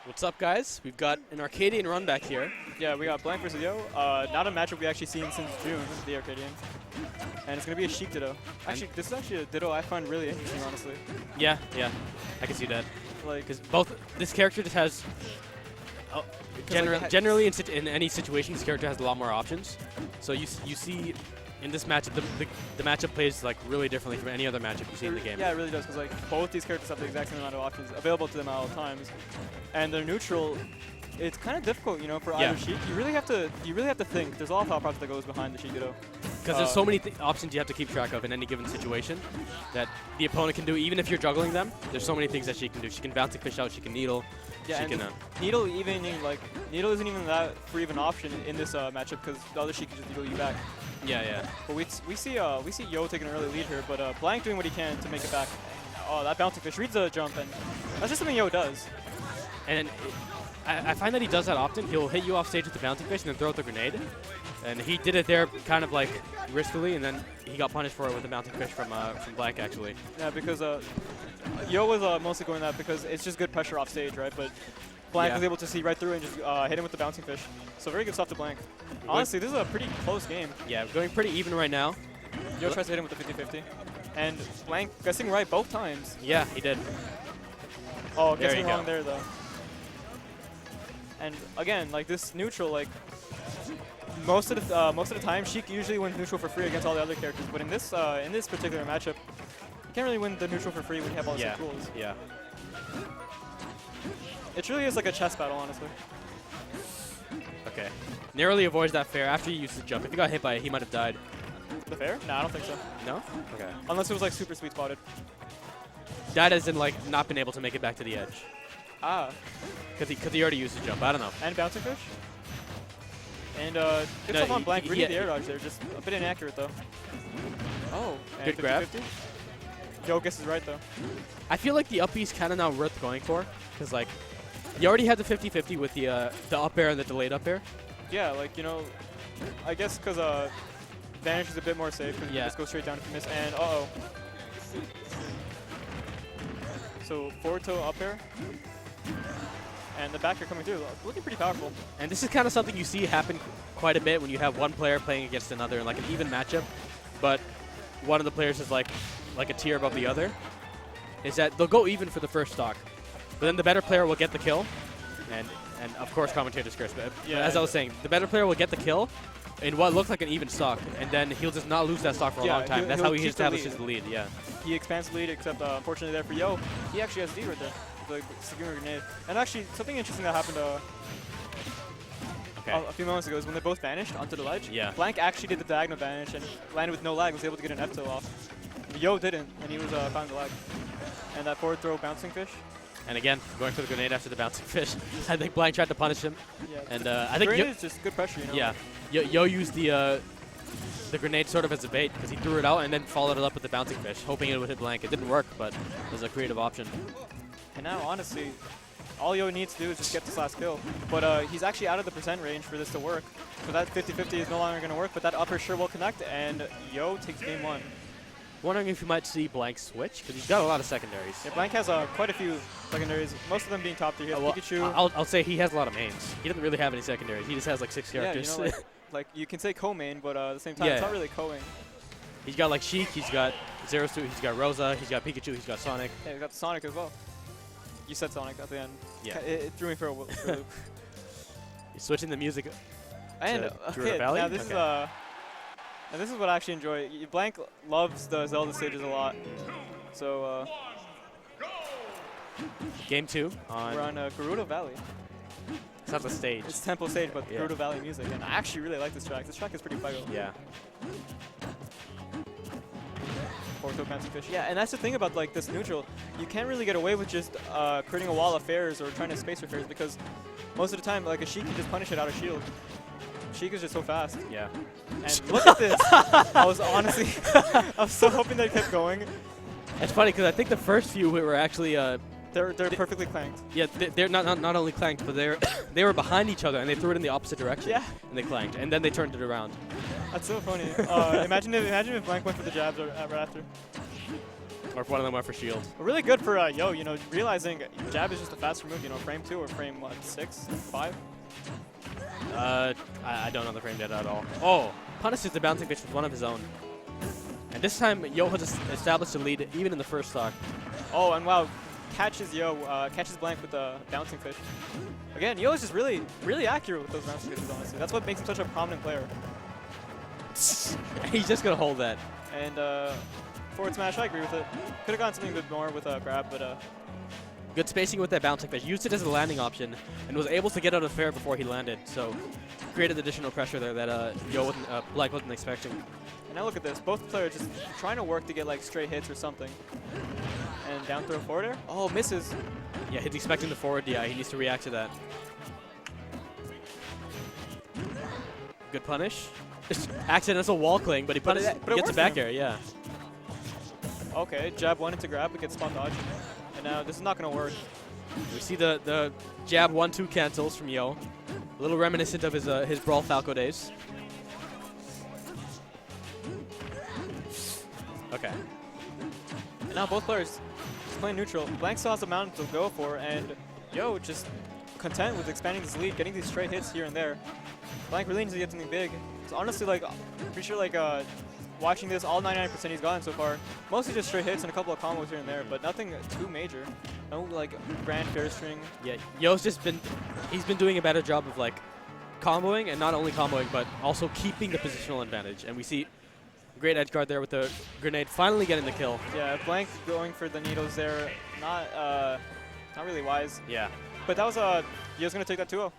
What's up, guys? We've got an Arcadian run back here. Yeah, we got Blank versus Yo. Not a matchup we actually seen since June, the Arcadian. And it's going to be a Sheik Ditto. Actually, this is actually a Ditto I find really interesting, honestly. Yeah, I can see that. Like, Because this character just has, generally in any situation, this character has a lot more options. So you see in this matchup, the matchup plays like really differently from any other matchup you see in the game. Yeah, it really does, because like both these characters have the exact same amount of options available to them at all times. And they're neutral. It's kind of difficult, you know, for either Sheik. You really have to think. There's a lot of thought process that goes behind the Sheik Ditto. Because there's so many options you have to keep track of in any given situation that the opponent can do, even if you're juggling them. There's so many things that she can do. She can bounce a fish out. She can needle. Yeah, she can, needle isn't even that free of an option in this matchup because the other Sheik can just needle you back. Yeah. But we see Yo taking an early lead here, but Blank doing what he can to make it back. Oh, that bouncing fish reads a jump, and that's just something Yo does. And I find that he does that often. He'll hit you off stage with the bouncing fish and then throw out the grenade. And he did it there kind of like riskily, and then he got punished for it with the bouncing fish from Blank, actually. Yeah, because Yo was mostly going that because it's just good pressure off stage, right? But Blank was able to see right through and just hit him with the bouncing fish. So very good stuff to Blank. Honestly, this is a pretty close game. Yeah, going pretty even right now. Yo tries to hit him with the 50-50. And Blank guessing right both times. Yeah, he did. Oh, guessing wrong there, though. And again, like this neutral, like most of the time, Sheik usually wins neutral for free against all the other characters. But in this particular matchup, you can't really win the neutral for free when you have all the same tools. Yeah. It really is like a chess battle, honestly. Okay. Narrowly avoids that fair after he used the jump. If he got hit by it, he might have died. The fair? Nah, I don't think so. No? Okay. Unless it was like super sweet spotted. Died as in like not been able to make it back to the edge. Ah. Because he already used the jump. I don't know. And bouncing fish. And good stuff on Blank. Reading the air dodge there. Just a bit inaccurate though. Oh. Good grab. Yo guesses right though. I feel like the up B's kind of not worth going for. Because like, you already had the 50-50 with the up air and the delayed up air. Yeah, like, you know, I guess because Vanish is a bit more safe because you just go straight down if you miss. And uh-oh. So forward toe up air. And the back air coming through. Looking pretty powerful. And this is kind of something you see happen quite a bit when you have one player playing against another in like an even matchup. But one of the players is like a tier above the other. Is that they'll go even for the first stock. But then the better player will get the kill. And of course, commentators curse. But as I was saying, the better player will get the kill in what looks like an even stock. And then he'll just not lose that stock for a long time. That's how he establishes the lead. Yeah. He expands the lead, except unfortunately there for Yo, he actually has lead right there. Like Sigma grenade. And actually, something interesting that happened a few moments ago is when they both vanished onto the ledge. Yeah. Blank actually did the diagonal vanish and landed with no lag, was able to get an F-tilt off. Yo didn't, and he was found the lag. And that forward throw bouncing fish. And again, going for the grenade after the bouncing fish. I think Blank tried to punish him. Yeah. And I think grenade is just good pressure, you know. Yeah. Yo used the grenade sort of as a bait because he threw it out and then followed it up with the bouncing fish, hoping it would hit Blank. It didn't work, but it was a creative option. And now, honestly, all Yo needs to do is just get this last kill. But he's actually out of the percent range for this to work. So that 50-50 is no longer going to work, but that upper sure will connect, and Yo takes game one. Wondering if you might see Blank switch, because he's got a lot of secondaries. Yeah, Blank has quite a few secondaries, most of them being top tier. He has Pikachu. I'll say he has a lot of mains. He doesn't really have any secondaries. He just has like 6 characters. Yeah, you know, like you can say co-main, but at the same time, it's not really co-ing. He's got like Sheik, he's got Zerastu, he's got Rosa, he's got Pikachu, he's got Sonic. Yeah, he's got Sonic as well. You said Sonic at the end. Yeah. It threw me for a loop. You're switching the music. And okay, now this is and this is what I actually enjoy. Blank loves the Zelda stages a lot. So game 2 we're on Gerudo Valley. It's not the stage. It's Temple stage, but Gerudo Valley music. And I actually really like this track. This track is pretty fire. Yeah. Fish. Yeah, and that's the thing about like this neutral. You can't really get away with just creating a wall of fairs or trying to space your fairs because most of the time, like a Sheik can just punish it out of shield. Sheik is just so fast. Yeah. And look at this. I was honestly, I was so hoping that it kept going. It's funny because I think the first few were actually they're perfectly clanked. Yeah, they're not only clanked, but they were behind each other and they threw it in the opposite direction. Yeah. And they clanked, and then they turned it around. That's so funny. Imagine if Blank went for the jabs right after. Or if one of them went for shield. Really good for Yo, you know, realizing jab is just a faster move, you know, frame 2 or frame, what, 6, 5? I don't know the frame data at all. Oh, punishes the bouncing fish with one of his own. And this time, Yo has established a lead even in the first stock. Oh, and wow, catches blank with the bouncing fish. Again, Yo is just really, really accurate with those bouncing fishes, honestly. That's what makes him such a prominent player. He's just going to hold that. And forward smash, I agree with it. Could have gone something a bit more with a grab, but good spacing with that bouncing fish. Used it as a landing option and was able to get out of fair before he landed. So created additional pressure there that Yo wasn't expecting. And now look at this. Both players just trying to work to get like straight hits or something. And down throw forward air. Oh, misses. Yeah, he's expecting the forward DI. He needs to react to that. Good punish. Accidental wall cling, but he gets a back air, yeah. Okay, jab 1 into grab, but gets spot dodge. And now this is not going to work. We see the jab 1-2 cancels from Yo. A little reminiscent of his Brawl Falco days. Okay. And now both players just playing neutral. Blank still has a mountain to go for, and Yo just content with expanding his lead, getting these straight hits here and there. Blank really needs to get something big. So honestly, like, pretty sure like watching this, all 99% he's gotten so far, mostly just straight hits and a couple of combos here and there, but nothing too major. No like grand fair string. Yeah, Yo's he's been doing a better job of like comboing, and not only comboing, but also keeping the positional advantage. And we see great edge guard there with the grenade, finally getting the kill. Yeah, Blank going for the needles there, not really wise. Yeah. But that was Yo's gonna take that 2-0.